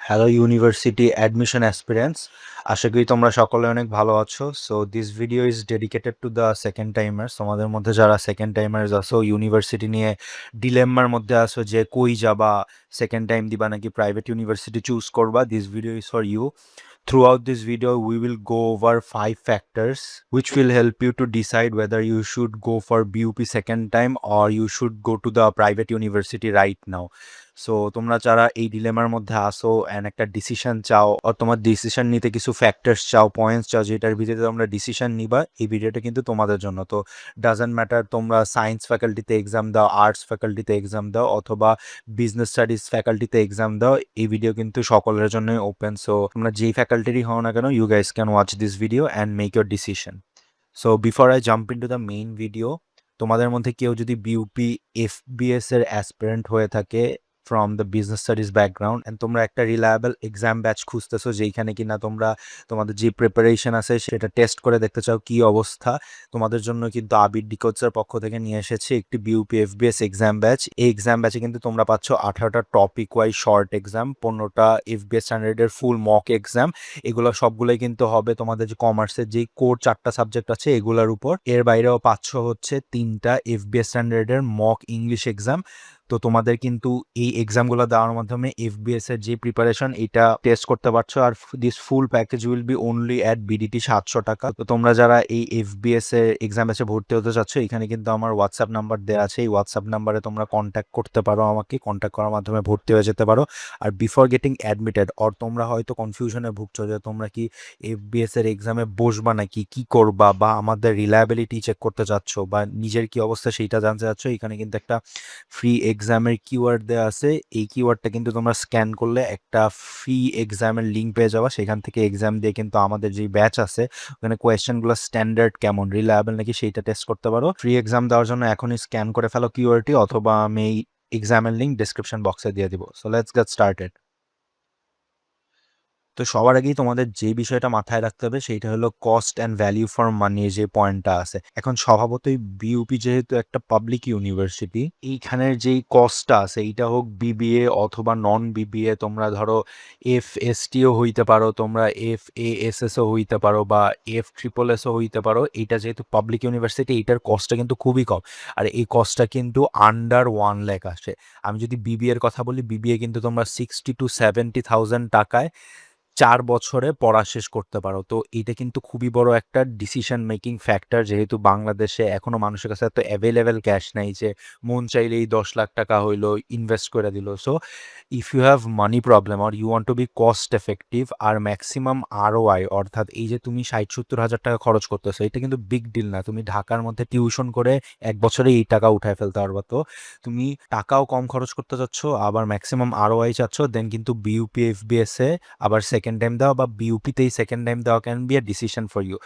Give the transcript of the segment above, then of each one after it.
Hello university admission aspirants, আশা করি তোমরা সকলে অনেক ভালো আছো। So this video is dedicated to the second timers. তোমাদের মধ্যে যারা সেকেন্ড টাইমার্স আছো, ইউনিভার্সিটি নিয়ে ডিলেম্মার মধ্যে আছো যে কই যাবা, সেকেন্ড টাইম দিবা নাকি প্রাইভেট ইউনিভার্সিটি চুজ করবা, this video is for you. Throughout this video, we will go over 5 factors which will help you to decide whether you should go for BUP second time or you should go to the private university right now. So তোমরা যারা এই ডিলেমার মধ্যে আসো and একটা decision চাও, আর তোমার decision নিতে কিছু ফ্যাক্টরস চাও, পয়েন্টস চাও, যেটার ভিত্তিতে তোমরা ডিসিশন নিবা, এই ভিডিওটা কিন্তু তোমাদের জন্য। তো ডাজন্ট ম্যাটার তোমরা সায়েন্স ফ্যাকাল্টিতে এক্সাম দাও, আর্টস ফ্যাকাল্টিতে এক্সাম দাও, অথবা বিজনেস স্টাডিজ ফ্যাকাল্টিতে এক্সাম দাও, এই ভিডিও কিন্তু সকলের জন্যই ওপেন। সো তোমরা যেই ফ্যাকাল্টিরই হও না কেন, you guys can watch this video and make your decision. So before I jump into the main video, তোমাদের মধ্যে কেউ যদি বিউপি এফবিএস এর অ্যাসপিরেন্ট হয়ে থাকে from the business studies background and তোমরা একটা রিলায়েবল এক্সাম ব্যাচ খুঁজতেছো যেইখানে কিনা তোমরা তোমাদের যে প্রিপারেশন আছে সেটা টেস্ট করে দেখতে চাও কি অবস্থা, তোমাদের জন্য কিন্তু আবির ডিকোডসের পক্ষ থেকে নিয়ে এসেছে একটি বিউপি এফবিএস এক্সাম ব্যাচ। এই এক্সাম ব্যাচে কিন্তু তোমরা পাচ্ছ 18টা টপিক ওয়াইজ শর্ট এক্সাম, 15টা এফবিএস স্ট্যান্ডার্ডের ফুল মক এক্সাম। এগুলো সবগুলোই কিন্তু হবে তোমাদের যে কমার্সের যেই কোর 4টা সাবজেক্ট আছে এগুলোর উপর। এর বাইরেও পাচ্ছ হচ্ছে 3টা এফবিএস স্ট্যান্ডার্ডের মক ইংলিশ এক্সাম। তো তোমাদের কিন্তু এই এক্সামগুলো দেওয়ার মাধ্যমে এফবিএস এর যে প্রিপারেশন এটা টেস্ট করতে পারছো। আর this full package will be only at BDT 700 taka. তো তোমরা যারা এই এফবিএস এর এক্সাম ব্যাচে ভর্তি হতে চাচ্ছ, এখানে কিন্তু আমার হোয়াটসঅ্যাপ নাম্বার দেওয়া আছে, এই হোয়াটসঅ্যাপ নাম্বারে তোমরা কন্ট্যাক্ট করতে পারো, আমাকে কন্ট্যাক্ট করার মাধ্যমে ভর্তি হয়ে যেতে পারো। আর বিফোর গেটিং অ্যাডমিটেড, অর তোমরা হয়তো কনফিউশনে ভুগছো যে তোমরা কি এফবিএস এর এক্সামে বসবা নাকি কি করবা, বা আমাদের রিলায়েবিলিটি চেক করতে চাচ্ছ, বা নিজের কি অবস্থা সেইটা জানতে চাচ্ছ, এখানে কিন্তু একটা ফ্রি এক্সামের কিওয়ার্ড দেওয়া আছে। এই কিওয়ার্ডটা কিন্তু তোমরা স্ক্যান করলে একটা ফ্রি এক্সামের লিঙ্ক পেয়ে যাবা, সেখান থেকে এক্সাম দিয়ে কিন্তু আমাদের যে ব্যাচ আছে ওখানে কোয়েশ্চেনগুলো স্ট্যান্ডার্ড কেমন, রিলায়েবল নাকি সেইটা টেস্ট করতে পারো। ফ্রি এক্সাম দেওয়ার জন্য এখনই স্ক্যান করে ফেলো কিওয়ার্ডটি, অথবা আমি এই এক্সামের লিঙ্ক ডেসক্রিপশন বক্সে দিয়ে দিব। So let's get started. তো সবার আগেই তোমাদের যে বিষয়টা মাথায় রাখতে হবে সেইটা হলো cost and value for money, যে পয়েন্টটা আছে। এখন স্বভাবতই বিইউপি যেহেতু একটা পাবলিক ইউনিভার্সিটি, এইখানের যেই কস্টটা আছে এইটা হোক বিবিএ অথবা নন বিবিএ, তোমরা ধরো এফএসটিও হইতে পারো, তোমরা এফএএসএসও হইতে পারো, বা এফএএএসও হইতে পারো। এইটা যেহেতু পাবলিক ইউনিভার্সিটি, এইটার কস্টটা কিন্তু খুবই কম। আর এই কস্টটা কিন্তু আন্ডার 1 লাখ আসে। আমি যদি বিবিএর কথা বলি, বিবিএ কিন্তু তোমরা 60,000 to 70,000 টাকায় 4 বছরে পড়া শেষ করতে পারো। তো এটা কিন্তু খুবই বড় একটা ডিসিশন মেকিং ফ্যাক্টর, যেহেতু বাংলাদেশে এখনো মানুষের কাছে এত অ্যাভেলেবেল ক্যাশ নাই যে মন চাইলেই 10 লাখ টাকা হইলো ইনভেস্ট করে দিল। So if you have money problem or you want to be cost effective আর ম্যাক্সিমাম আরওআই, অর্থাৎ এই যে তুমি 60-70 হাজার টাকা খরচ করতেছো, এটা কিন্তু বিগ ডিল না। তুমি ঢাকার মধ্যে টিউশন করে 1 বছরে এই টাকা উঠায় ফেলতে পারবা। তো তুমি টাকাও কম খরচ করতে চাচ্ছ, আবার ম্যাক্সিমাম আরওআই চাচ্ছ, দেন কিন্তু বিইউপি এফবিএস এ আবার সেকেন্ড টাইম দেওয়া, বা বিইউপিতেই সেকেন্ড টাইম দেওয়া can be a decision for you.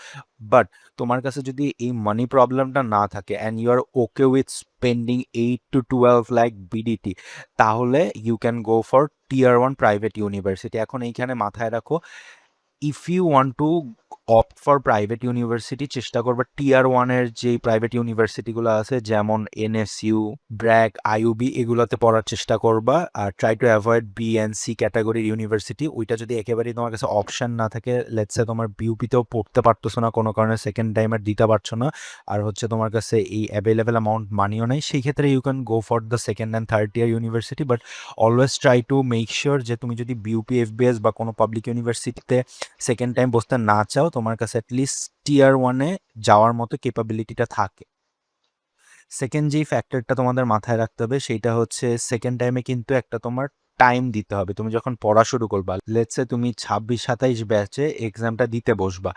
But তোমার কাছে যদি এই মানি প্রবলেমটা না থাকে and you are okay with spending 8 to 12 lakh BDT, তাহলে you can go for tier 1 private university. এখন এইখানে মাথায় রাখো, if you want to opt for private university, চেষ্টা করবে টিয়ার 1-এর যে প্রাইভেট ইউনিভার্সিটিগুলো আছে যেমন এনএসইউ, ব্র্যাক, আইইউবি, এগুলোতে পড়ার চেষ্টা করবা। আর try to avoid B and C ক্যাটাগরির ইউনিভার্সিটি। ওইটা যদি একেবারেই তোমার কাছে অপশন না থাকে, লেটসে তোমার বিউপিতেও পড়তে পারতেছো না, কোনো কারণে সেকেন্ড টাইমার দিতে পারছো না, আর হচ্ছে তোমার কাছে এই অ্যাভেলেবেল অ্যামাউন্ট মানিও নেই, সেই ক্ষেত্রে you can go for the second and third tier university. But always try to make sure যে তুমি যদি বিউপি এফবিএস বা কোনো পাবলিক ইউনিভার্সিটিতে সেকেন্ড টাইম বসতে না চাও, তোমার কাছে অ্যাটলিস্ট টিয়ার 1-এ যাওয়ার মতো ক্যাপাবিলিটিটা থাকে। সেকেন্ড যেই ফ্যাক্টরটা তোমাদের মাথায় রাখতে হবে সেইটা হচ্ছে, সেকেন্ড টাইমে কিন্তু একটা তোমার টাইম দিতে হবে। তুমি যখন পড়া শুরু করবা, লেটসে তুমি 26-27 ব্যাচে এক্সামটা দিতে বসবা,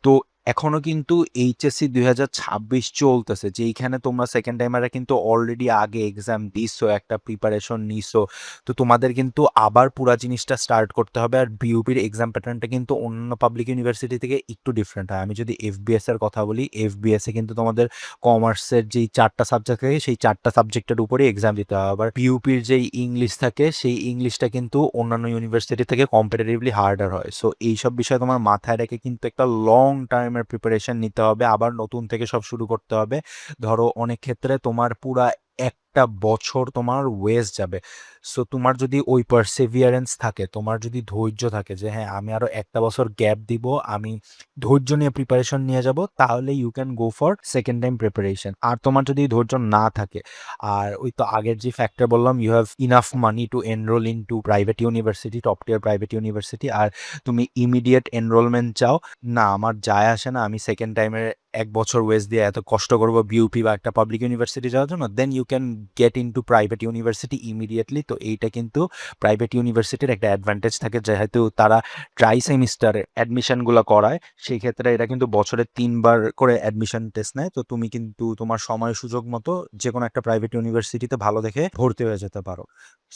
তো এখনো কিন্তু এইচএসসি 2026 চলতেছে, যেইখানে তোমরা সেকেন্ড টাইমাররা কিন্তু অলরেডি আগে এক্সাম দিছো, একটা প্রিপারেশন নিছো। তো তোমাদের কিন্তু আবার পুরা জিনিসটা স্টার্ট করতে হবে। আর বিইউপির এক্সাম প্যাটার্নটা কিন্তু অন্য পাবলিক ইউনিভার্সিটি থেকে একটু ডিফারেন্ট হয়। আমি যদি এফবিএস এর কথা বলি, এফবিএস এ কিন্তু তোমাদের কমার্সের যেই 4টা সাবজেক্ট থাকে সেই 4টা সাবজেক্টের উপরে এক্সাম দিতে হয়। আবার বিইউপির যেই ইংলিশ থাকে সেই ইংলিশটা কিন্তু অন্যান্য ইউনিভার্সিটি থেকে কম্পারেটিভলি হার্ডার হয়। সো এইসব বিষয় তোমার মাথায় রেখে কিন্তু একটা লং টাইমের প্রিপারেশন নিতে হবে, আবার নতুন থেকে সব শুরু করতে হবে। ধরো অনেক ক্ষেত্রে তোমার পুরা একটা বছর তোমার ওয়েস্ট যাবে। সো তোমার যদি ওই পারসেভিয়ারেন্স থাকে, তোমার যদি ধৈর্য থাকে যে হ্যাঁ আমি আরো একটা বছর গ্যাপ দিব, আমি ধৈর্য নিয়ে প্রিপারেশন নিয়ে যাব, তাহলে you can go for second time preparation. আর তোমার যদি ধৈর্য না থাকে, আর ওই তো আগের যে ফ্যাক্টর বললাম, you have enough money to enrol in two private university, top tier private university, আর তুমি ইমিডিয়েট এনরোলমেন্ট চাও, না আমার যায় আসে না আমি সেকেন্ড টাইমের এক বছর ওয়েস্ট দিয়ে এত কষ্ট করবো বিউপি বা একটা পাবলিক ইউনিভার্সিটি যাওয়ার জন্য, then you can get in two private university immediately. তো এইটা কিন্তু প্রাইভেট ইউনিভার্সিটির একটা অ্যাডভান্টেজ থাকে, যেহেতু তারা ট্রাই সেমিস্টারে অ্যাডমিশনগুলো করায়, সেই ক্ষেত্রে এরা কিন্তু বছরে 3বার করে অ্যাডমিশন টেস্ট নেয়। তো তুমি কিন্তু তোমার সময় সুযোগ মতো যে কোনো একটা প্রাইভেট ইউনিভার্সিটিতে ভালো দেখে ভর্তি হয়ে যেতে পারো।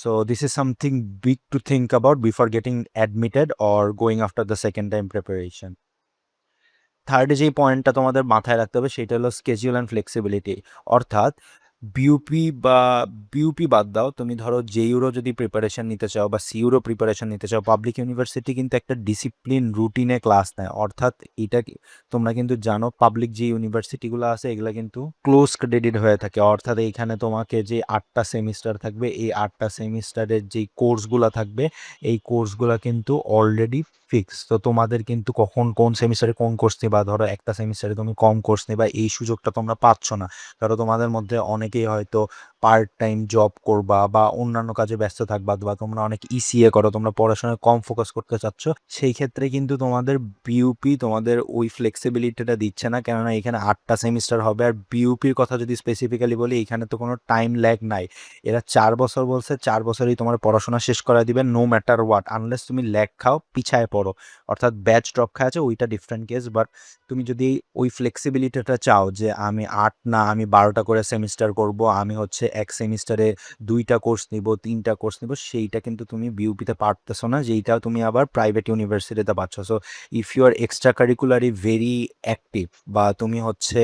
So this is something big to think about before getting admitted or going after the second time preparation. থার্ডে যেই পয়েন্টটা তোমাদের মাথায় রাখতে হবে সেটা হলো স্কেজিউল অ্যান্ড ফ্লেক্সিবিলিটি। অর্থাৎ বিউপি বা বিউপি বাদ দাও, তুমি ধরো জেইউরও যদি প্রিপারেশন নিতে চাও বা সিইউরও প্রিপারেশন নিতে চাও, পাবলিক ইউনিভার্সিটি কিন্তু একটা ডিসিপ্লিন রুটিনে ক্লাস নেয়। অর্থাৎ এটা তোমরা কিন্তু জানো পাবলিক যে ইউনিভার্সিটিগুলো আছে এগুলো কিন্তু ক্লোজ ক্রেডিট হয়ে থাকে। অর্থাৎ এইখানে তোমাকে যে 8টা সেমিস্টার থাকবে, এই 8টা সেমিস্টারের যেই কোর্সগুলো থাকবে, এই কোর্সগুলো কিন্তু অলরেডি ফিক্স। তো তোমাদের কিন্তু কখন কোন সেমিস্টারে কোন কোর্স নিবা, ধরো একটা সেমিস্টারে তুমি কম কোর্স নিবা, এই সুযোগটা তোমরা পাচ্ছ না। ধরো তোমাদের মধ্যে অনেকেই হয়তো পার্ট টাইম জব করবা বা অন্যান্য কাজে ব্যস্ত থাকবা, বা তোমরা অনেক ইসিএ করো, তোমরা পড়াশোনায় কম ফোকাস করতে চাচ্ছ, সেই ক্ষেত্রে কিন্তু তোমাদের বিউপি তোমাদের ওই ফ্লেক্সিবিলিটিটা দিচ্ছে না, কেননা এখানে 8টা সেমিস্টার হবে। আর বিউপির কথা যদি স্পেসিফিক্যালি বলি, এখানে তো কোনো টাইম ল্যাগ নাই। এরা 4 বছর বলছে, 4 বছরই তোমার পড়াশোনা শেষ করা দিবে, নো ম্যাটার হোয়াট, আনলেস তুমি ল্যাগ খাও, পিছায় পড়ো, অর্থাৎ ব্যাচ ড্রপ খায় আছে, ওইটা ডিফারেন্ট কেস। বাট তুমি যদি ওই ফ্লেক্সিবিলিটিটা চাও যে আমি 8 না আমি 12টা করে সেমিস্টার করব, আমি হচ্ছে এক সেমিস্টারে 2টা কোর্স নিব, 3টা কোর্স নিব, সেইটা কিন্তু তুমি বিউপিতে পারতেছো না, যেইটা তুমি আবার প্রাইভেট ইউনিভার্সিটিতে পাচ্ছ। So if you are extra curricularly very active, বা তুমি হচ্ছে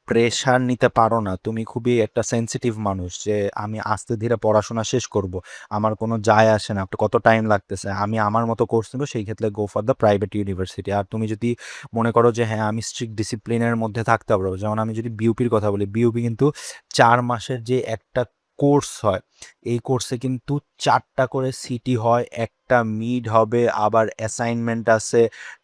প্রেশার নিতে পারো না, তুমি খুবই একটা সেন্সিটিভ মানুষ যে আমি আস্তে ধীরে পড়াশোনা শেষ করব, আমার কোনো যায় আসে না কত টাইম লাগতেছে, আমি আমার মতো কোর্স নেবো, সেই ক্ষেত্রে go for the private university. আর তুমি যদি মনে করো যে হ্যাঁ আমি স্ট্রিক্ট ডিসিপ্লিনের মধ্যে থাকতে পারবো, যেমন আমি যদি বিউপির কথা বলি, বিউপি কিন্তু 4 মাসের যে একটা কোর্স হয়, এই কোর্সে কিন্তু 4টা করে সিটি হয়, একটা মিড হবে, আবার অ্যাসাইনমেন্ট আছে,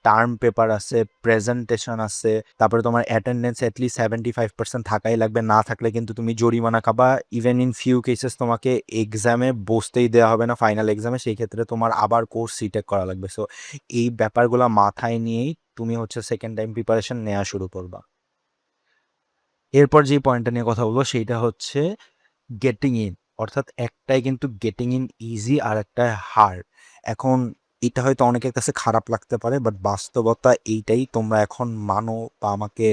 টার্ম পেপার আছে, প্রেজেন্টেশন আছে, তারপরে তোমার অ্যাটেন্ডেন্স অ্যাটলিস্ট 75% থাকাই লাগবে, না থাকলে কিন্তু তুমি জরিমানা খাবা। ইভেন ইন ফিউ কেসেস তোমাকে এক্সামে বসতেই দেওয়া হবে না, ফাইনাল এক্সামে, সেই ক্ষেত্রে তোমার আবার কোর্স সিটেক করা লাগবে। সো এই ব্যাপারগুলো মাথায় নিয়েই তুমি হচ্ছে সেকেন্ড টাইম প্রিপারেশন নেওয়া শুরু করবা। এরপর যে পয়েন্টটা নিয়ে কথা বলবো সেইটা হচ্ছে গেটিং ইন। অর্থাৎ একটাই কিন্তু গেটিং ইন ইজি, আর একটা হার্ড। এখন এটা হয়তো অনেকের কাছে খারাপ লাগতে পারে, বাট বাস্তবতা এইটাই, তোমরা এখন মানো বা আমাকে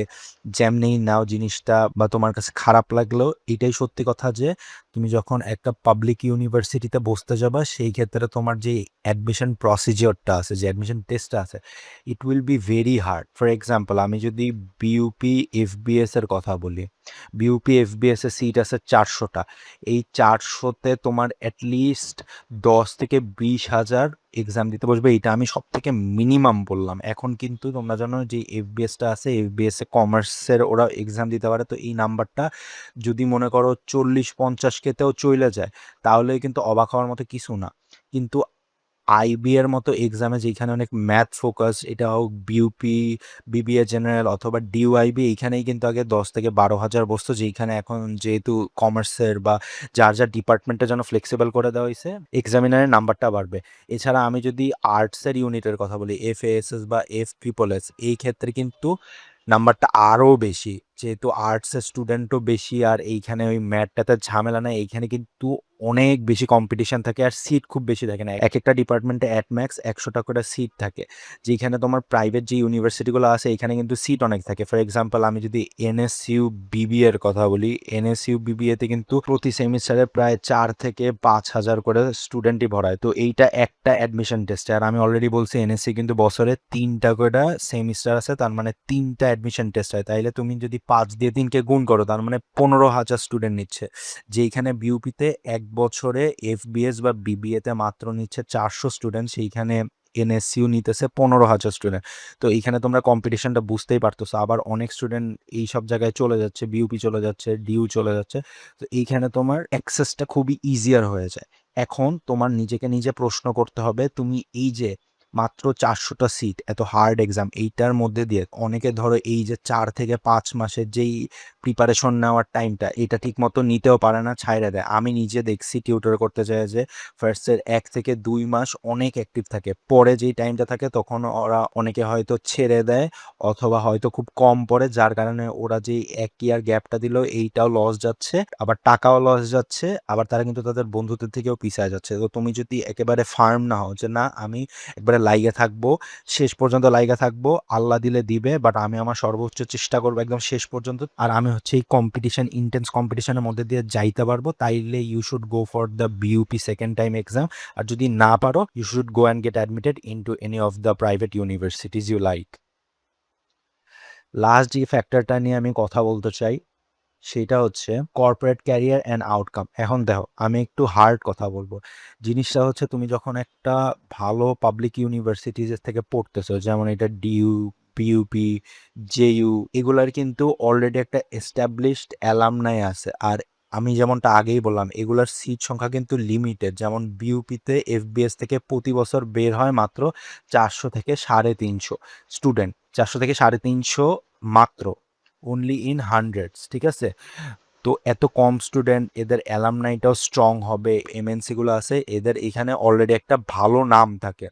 যেমনেই নাও জিনিসটা, বা তোমার কাছে খারাপ লাগলেও এটাই সত্যি কথা যে তুমি যখন একটা পাবলিক ইউনিভার্সিটিতে বসতে যাবা, সেই ক্ষেত্রে তোমার যে অ্যাডমিশন প্রসিজিওরটা আছে, যে অ্যাডমিশন টেস্টটা আছে, it will be very hard. For example আমি যদি বিইউপি এফবিএস এর কথা বলি, বিইউপি এফবিএস এর সিট আছে 400টা। এই 400তে তোমার অ্যাটলিস্ট 10 থেকে 20 হাজার এক্সাম দিতে বসবে, এটা আমি সব থেকে মিনিমাম বললাম। এখন কিন্তু তোমরা জানো যে এফবিএসটা আছে, এফবিএসে কমার্সের ওরা এক্সাম দিতে পারে, তো এই নাম্বারটা যদি মনে করো 40-50 কেতেও চলে যায়, তাহলে কিন্তু অবাক হওয়ার মতো কিছু না। কিন্তু আইবি এর মতো এক্সামে যেখানে অনেক ম্যাথ ফোকাস, এটা হোক বিউপি, বিবিএ জেনারেল অথবা ডিওআইবি, এইখানেই কিন্তু আগে 10 থেকে 12 হাজার বসতো, যেখানে এখন যেহেতু কমার্সের বা যার যার ডিপার্টমেন্টের জন্য ফ্লেক্সিবল করে দেওয়া হয়েছে, এক্সামিনারের নাম্বারটা বাড়বে। এছাড়া আমি যদি আর্টসের ইউনিটের কথা বলি, এফএএসএস বা এফএএস, এই ক্ষেত্রে কিন্তু নাম্বারটা আরও বেশি, যেহেতু আর্টসের স্টুডেন্টও বেশি, আর এইখানে ওই ম্যাথটাতে ঝামেলা নেই, এইখানে কিন্তু অনেক বেশি কম্পিটিশন থাকে, আর সিট খুব বেশি থাকে না, এক একটা ডিপার্টমেন্টে অ্যাট ম্যাক্স 100টা করে সিট থাকে। যেখানে তোমার প্রাইভেট যে ইউনিভার্সিটিগুলো আছে এখানে কিন্তু সিট অনেক থাকে। ফর এক্সাম্পল আমি যদি এনএসইউ বিবিএ এর কথা বলি, এনএসইউ বিবিএতে কিন্তু প্রতি সেমিস্টারে প্রায় 4 থেকে 5 হাজার করে স্টুডেন্টই ভরায়। তো এইটা একটা অ্যাডমিশন টেস্টে, আর আমি অলরেডি বলছি এনএসসি কিন্তু বছরে 3টা করে সেমিস্টার আছে, তার মানে 3টা অ্যাডমিশন টেস্ট হয়। তাইলে তুমি যদি 5 দিয়ে 3কে গুণ করো, তার মানে 15,000 স্টুডেন্ট নিচ্ছে। যেইখানে বিউপিতে এক বছরে এফবিএস বা বিবিএতে মাত্র নিচ্ছে 400 স্টুডেন্ট, সেইখানে এনএসইউ নিতেছে 15,000 স্টুডেন্ট। তো এইখানে তোমরা কম্পিটিশনটা বুঝতেই পারতেছো। আবার অনেক স্টুডেন্ট এই সব জায়গায় চলে যাচ্ছে, বিউপি চলে যাচ্ছে, ডিইউ চলে যাচ্ছে। তো এইখানে তোমার অ্যাক্সেসটা খুবই ইজিয়ার হয়ে যায়। এখন তোমার নিজেকে নিজে প্রশ্ন করতে হবে, তুমি এই যে মাত্র 400টা সিট, এত হার্ড এক্সাম, এইটার মধ্যে দিয়ে অনেকে ধরো এই যে 4 থেকে 5 মাসের যেই প্রিপারেশন নেওয়ার টাইমটা, এটা ঠিক মতো নিতেও পারে না, ছাইড়া দেয়। আমি নিজে দেখছি টিউটর করতে যায় যে ফার্স্টের 1 থেকে 2 মাস অনেক অ্যাক্টিভ থাকে, পরে যেই টাইমটা থাকে তখন ওরা অনেকে হয়তো ছেড়ে দেয় অথবা হয়তো খুব কম পড়ে, যার কারণে ওরা যে 1 ইয়ার গ্যাপটা দিল এইটাও লস যাচ্ছে, আবার টাকাও লস যাচ্ছে, আবার তারা কিন্তু তাদের বন্ধুদের থেকেও পিছায় যাচ্ছে। তো তুমি যদি একেবারে ফার্ম না হও যে না আমি একবারে লাইগা থাকবো, শেষ পর্যন্ত লাইগা থাকবো, আল্লাহ দিলে দিবে, বাট আমি আমার সর্বোচ্চ চেষ্টা করবো একদম শেষ পর্যন্ত, আর আমি হচ্ছে এই কম্পিটিশন, ইন্টেন্স কম্পিটিশনের মধ্যে দিয়ে যাইতে পারবো, তাইলে you should go for the BUP second time exam. আর যদি না পারো, you should go and get admitted into any of the private universities you like. Last যে ফ্যাক্টরটা নিয়ে আমি কথা বলতে চাই সেটা হচ্ছে কর্পোরেট ক্যারিয়ার অ্যান্ড আউটকাম। এখন দেখো, আমি একটু হার্ড কথা বলবো। জিনিসটা হচ্ছে তুমি যখন একটা ভালো পাবলিক ইউনিভার্সিটিজ থেকে পড়তেছো, যেমন এটা ডিইউ, বিইউপি, জেইউ, এগুলার কিন্তু অলরেডি একটা এস্টাবলিশড অ্যালামনাই আছে। আর আমি যেমনটা আগেই বললাম, এগুলার সিট সংখ্যা কিন্তু লিমিটেড। যেমন বিইউপিতে এফবিএস থেকে প্রতি বছর বের হয় মাত্র 400 থেকে 350 স্টুডেন্ট, 400 থেকে 350 মাত্র, অনলি ইন হান্ড্রেডস, ঠিক আছে? তো এত কম স্টুডেন্ট, এদের অ্যালামনাইটাও স্ট্রং হবে, এমএনসিগুলো আছে, এদের এখানে অলরেডি একটা ভালো নাম থাকে।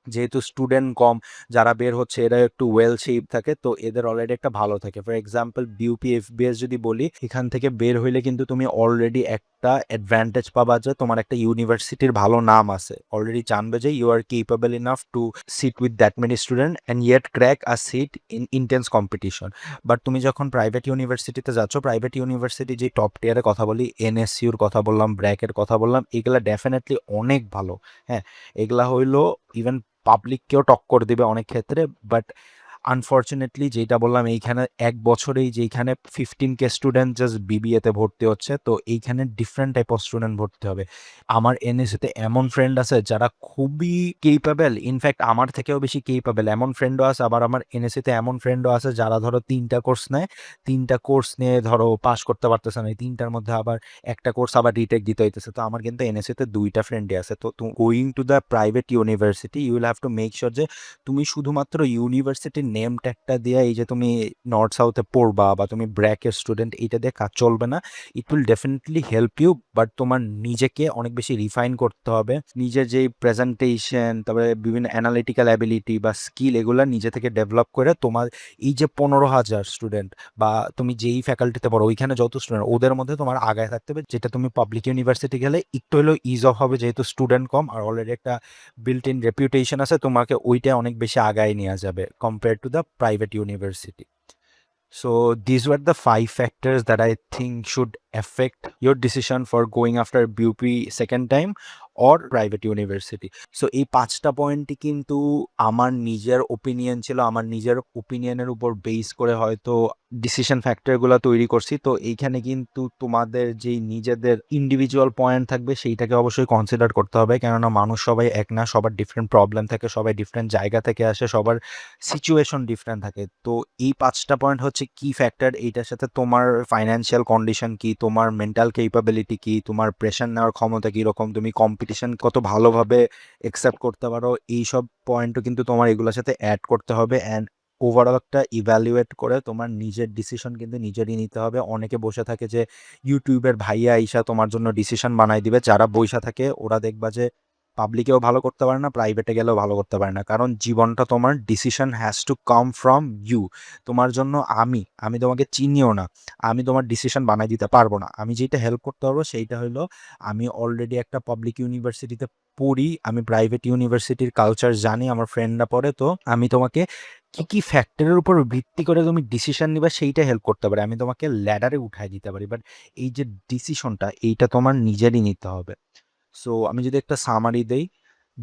যেহেতু স্টুডেন্ট কম, যারা বের হচ্ছে এরা একটু ওয়েল শেপ থাকে, তো এদের অলরেডি একটা ভালো থাকে। ফর এক্সাম্পল বিউপি এফবিএস যদি বলি, এখান থেকে বের হইলে কিন্তু তুমি অলরেডি একটা অ্যাডভান্টেজ পাবা যে তোমার একটা ইউনিভার্সিটির ভালো নাম আছে, অলরেডি জানবে যে you are capable enough to sit with that many student and yet crack a seat in intense competition. But তুমি যখন প্রাইভেট ইউনিভার্সিটিতে যাচ্ছ, প্রাইভেট ইউনিভার্সিটি যে টপ টিয়ারের কথা বলি, এনএসইউর কথা বললাম, ব্র্যাকের কথা বললাম, এগুলা ডেফিনেটলি অনেক ভালো। হ্যাঁ, এগুলা হইলো ইভেন পাবলিককেও টক্কর দিবে অনেক ক্ষেত্রে। বাট আনফর্চুনেটলি যেটা বললাম, এইখানে এক বছরেই যেইখানে 15K স্টুডেন্ট জাস্ট বিবিএতে ভর্তি হচ্ছে, তো এইখানে ডিফারেন্ট টাইপ অফ স্টুডেন্ট ভর্তি হবে। আমার এনএসইতে এমন ফ্রেন্ড আছে যারা খুবই কেপেবল, ইনফ্যাক্ট আমার থেকেও বেশি কেপেবল, এমন ফ্রেন্ডও আছে। আবার আমার এনএসইতে এমন ফ্রেন্ডও আছে যারা ধরো 3টা কোর্স নেয়, 3টা কোর্স নিয়ে ধরো পাস করতে পারতেছে না, এই 3টার মধ্যে আবার একটা কোর্স আবার রিটেক দিতে হইতেছে। তো আমার কিন্তু এনএসইতে 2টা ফ্রেন্ডই আছে। তো going to the private university, you will have to make sure যে তুমি শুধুমাত্র ইউনিভার্সিটির নেম ট্যাগটা দিয়ে এই যে তুমি নর্থ সাউথে পড়বা বা তুমি ব্র্যাকের স্টুডেন্ট, এইটা দিয়ে কাজ চলবে না। It will definitely help you, but তোমার নিজেকে অনেক বেশি রিফাইন করতে হবে। নিজের যেই প্রেজেন্টেশন, তারপরে বিভিন্ন অ্যানালিটিক্যাল অ্যাবিলিটি বা স্কিল, এগুলো নিজে থেকে ডেভেলপ করে তোমার এই যে 15,000 স্টুডেন্ট বা তুমি যেই ফ্যাকাল্টিতে পড়ো ওইখানে যত স্টুডেন্ট, ওদের মধ্যে তোমার আগায় থাকতে হবে, যেটা তুমি পাবলিক ইউনিভার্সিটি গেলে একটু হলেও ইজ অফ হবে, যেহেতু স্টুডেন্ট কম আর অলরেডি একটা বিল্ট ইন রেপুটেশন আছে, তোমাকে ওইটা অনেক বেশি আগায় নেওয়া যাবে compare to the private university. So these were the 5 factors that I think should affect your decision for going after BUP second time or private university. So এই 5টা পয়েন্টই কিন্তু আমার নিজের ওপিনিয়ন ছিল, আমার নিজের ওপিনিয়নের উপর বেস করে হয়তো ডিসিশন ফ্যাক্টরগুলো তৈরি করছি। তো এইখানে কিন্তু তোমাদের যেই নিজেদের ইন্ডিভিজুয়াল পয়েন্ট থাকবে সেইটাকে অবশ্যই কনসিডার করতে হবে, কেননা মানুষ সবাই এক না, সবার ডিফারেন্ট প্রবলেম থাকে, সবাই ডিফারেন্ট জায়গা থেকে আসে, সবার সিচুয়েশন ডিফারেন্ট থাকে। তো এই 5টা পয়েন্ট হচ্ছে কি ফ্যাক্টর, এইটার সাথে তোমার ফাইন্যান্সিয়াল কন্ডিশন কি, তোমার মেন্টাল কেপাবিলিটি কি, তোমার প্রেশার নেওয়ার ক্ষমতা কীরকম, তুমি কম্পিটিশন কত ভালোভাবে অ্যাকসেপ্ট করতে পারো, এইসব পয়েন্টও কিন্তু তোমার এগুলোর সাথে অ্যাড করতে হবে। অ্যান্ড ওভারঅল একটা ইভ্যালুয়েট করে তোমার নিজের ডিসিশন কিন্তু নিজেরই নিতে হবে। অনেকে বসে থাকে যে ইউটিউবের ভাইয়া আইসা তোমার জন্য ডিসিশন বানাই দিবে, যারা বইসা থাকে ওরা দেখবা যে পাবলিকেও ভালো করতে পারে না, প্রাইভেটে গেলেও ভালো করতে পারে না, কারণ জীবনটা তোমার, decision has to come from you. তোমার জন্য আমি আমি তোমাকে চিনিও না, আমি তোমার ডিসিশন বানাই দিতে পারবো না। আমি যেটা হেল্প করতে পারবো সেইটা হলো, আমি অলরেডি একটা পাবলিক ইউনিভার্সিটিতে পড়ি, আমি প্রাইভেট ইউনিভার্সিটির কালচার জানি, আমার ফ্রেন্ডরা পড়ে, তো আমি তোমাকে কি কি ফ্যাক্টরের উপর ভিত্তি করে তুমি ডিসিশন নিবা সেইটা হেল্প করতে পারে, আমি তোমাকে ল্যাডারে উঠাই দিতে পারি, বাট এই যে ডিসিশনটা এইটা তোমার নিজেরই নিতে হবে। সো আমি যদি একটা সামারি দেই,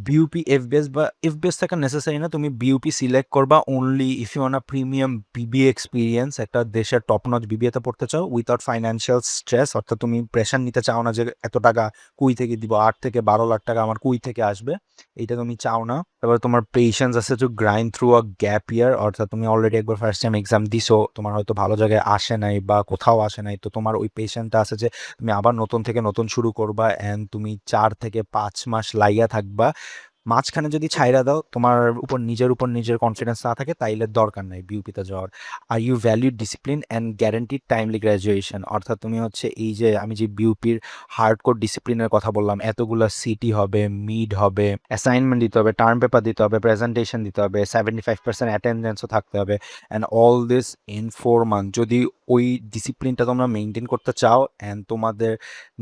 বিইউপি, এফবিএস বা এফবিএস থাকা নেসেসারি না। তুমি বিইউপি সিলেক্ট করবা only if you want a premium BBA experience. একটা দেশের টপ নচ বিবিএতে পড়তে চাও উইথআউট ফাইন্যান্সিয়াল স্ট্রেস, অর্থাৎ তুমি প্রেশার নিতে চাও না যে এত টাকা কুই থেকে দিব, ৮ থেকে ১২ লাখ টাকা আমার কুই থেকে আসবে, এইটা তুমি চাও না। তারপরে তোমার পেশেন্স আছে to grind through a gap ইয়ার, অর্থাৎ তুমি অলরেডি একবার ফার্স্ট টাইম এক্সাম দিছো, তোমার হয়তো ভালো জায়গায় আসে নাই বা কোথাও আসে নাই, তো তোমার ওই পেশেন্টটা আছে যে তুমি আবার নতুন থেকে নতুন শুরু করবা অ্যান্ড তুমি ৪ থেকে ৫ মাস লাইগা থাকবা। মাঝখানে যদি ছাইড়া দাও, তোমার নিজের উপর নিজের কনফিডেন্স না থাকে, তাইলে দরকার নাই বিউপিতে যাওয়ার। আর you value discipline and guaranteed timely graduation, অর্থাৎ তুমি হচ্ছে এই যে আমি যে বিউপির হার্ডকোর ডিসিপ্লিনের কথা বললাম, এতগুলা সিটি হবে, মিড হবে, অ্যাসাইনমেন্ট দিতে হবে, টার্ম পেপার দিতে হবে, প্রেজেন্টেশন দিতে হবে, 75% অ্যাটেন্ডেন্সও থাকতে হবে, and all this in 4 month. যদি ওই ডিসিপ্লিনটা তোমরা মেনটেন করতে চাও অ্যান্ড তোমাদের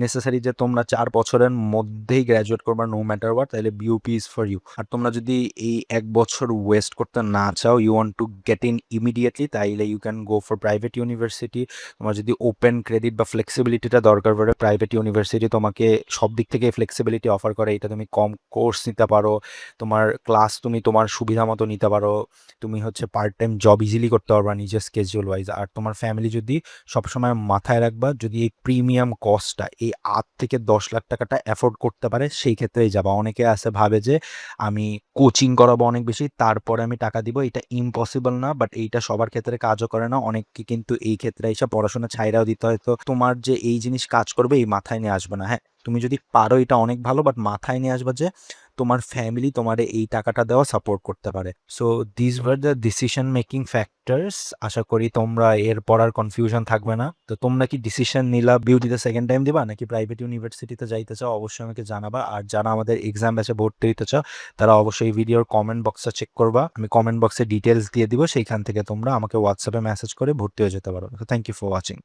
নেসেসারি যে তোমরা ৪ বছরের মধ্যেই গ্র্যাজুয়েট করবা নো ম্যাটার হোয়াট, তাহলে বিউপি ইজ ফর ইউ। আর তোমরা যদি এই ১ বছর ওয়েস্ট করতে না চাও, you want to get in immediately, তাইলে you can go for private university. তোমার যদি ওপেন ক্রেডিট বা ফ্লেক্সিবিলিটিটা দরকার পড়ে, প্রাইভেট ইউনিভার্সিটি তোমাকে সব দিক থেকে ফ্লেক্সিবিলিটি অফার করে। এটা তুমি কম কোর্স নিতে পারো, তোমার ক্লাস তুমি তোমার সুবিধা মতো নিতে পারো, তুমি হচ্ছে পার্ট টাইম জব ইজিলি করতে পারবা নিজের স্কেডিউল ওয়াইজ। আর তোমার ফ্যামিলি যদি সবসময় মাথায় রাখবা, যদি এই প্রিমিয়াম কস্টটা এই ৮ থেকে ১০ লাখ টাকাটা অ্যাফোর্ড করতে পারে, সেই ক্ষেত্রেই যাবা। অনেকে আছে ভাবে যে আমি কোচিং করাবো অনেক বেশি, তারপরে আমি টাকা দিব। এটা ইম্পসিবল না, বাট এইটা সবার ক্ষেত্রে কাজও করে না। অনেককে কিন্তু এই ক্ষেত্রে এসে পড়াশোনা ছাইড়াও দিতে হয়। তো তোমার যে এই জিনিস কাজ করবে, এই মাথায় নিয়ে আসবে না। হ্যাঁ, তুমি যদি পারো এটা অনেক ভালো, বাট মাথায় নিয়ে আসবা যে তোমার ফ্যামিলি তোমারে এই টাকাটা দেওয়া সাপোর্ট করতে পারে। So this were the decision making factors. আশা করি তোমরা এরপর আর কনফিউশন থাকবে না। তো তোমরা কি ডিসিশন নিলা বিউটিতে সেকেন্ড টাইম দিবা নাকি প্রাইভেট ইউনিভার্সিটিতে যাইতে চাও? অবশ্যই আমাকে জানাবা। আর যারা আমাদের এক্সাম ব্যাচে ভর্তি হইতে চাও, তারা অবশ্যই ভিডিওর কমেন্ট বক্সটা চেক করবা। আমি কমেন্ট বক্সে ডিটেলস দিয়ে দিব, সেইখান থেকে তোমরা আমাকে হোয়াটসঅ্যাপে মেসেজ করে ভর্তি হয়ে যেতে পারো। Thank you for watching.